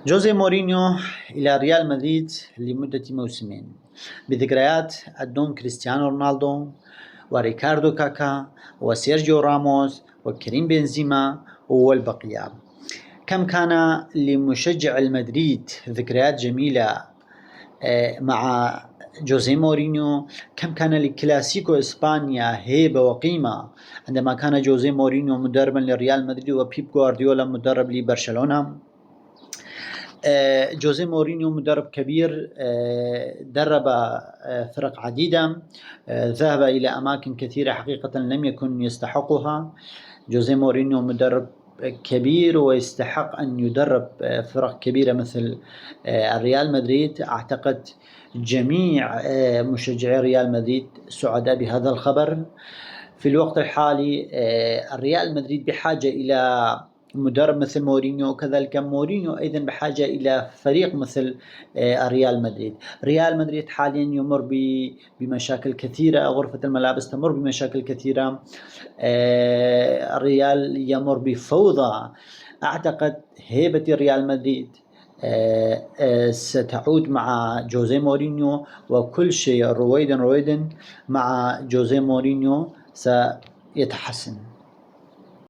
جوزيه مورينيو إلى ريال مدريد لمدة موسمين بذكريات الدون كريستيانو رونالدو وريكاردو كاكا وسيرجيو راموس وكريم بنزيما والبقية. كم كان لمشجع المدريد ذكريات جميلة مع جوزيه مورينيو، كم كان لكلاسيكو إسبانيا هيبة وقيمة عندما كان جوزيه مورينيو مدربا لريال مدريد وبيب غوارديولا مدرب لبرشلونة. جوزيه مورينيو مدرب كبير، درب فرق عديدة، ذهب إلى أماكن كثيرة حقيقة لم يكن يستحقها. جوزيه مورينيو مدرب كبير ويستحق أن يدرب فرق كبيرة مثل الريال مدريد. أعتقد جميع مشجعي ريال مدريد سعداء بهذا الخبر. في الوقت الحالي الريال مدريد بحاجة إلى مدرب مثل مورينيو، وكذلك مورينيو أيضا بحاجة إلى فريق مثل ريال مدريد. ريال مدريد حاليا يمر بمشاكل كثيرة، غرفة الملابس تمر بمشاكل كثيرة، الريال يمر بفوضى. أعتقد هيبة ريال مدريد ستعود مع جوزيه مورينيو، وكل شيء رويدا مع جوزيه مورينيو سيتحسن.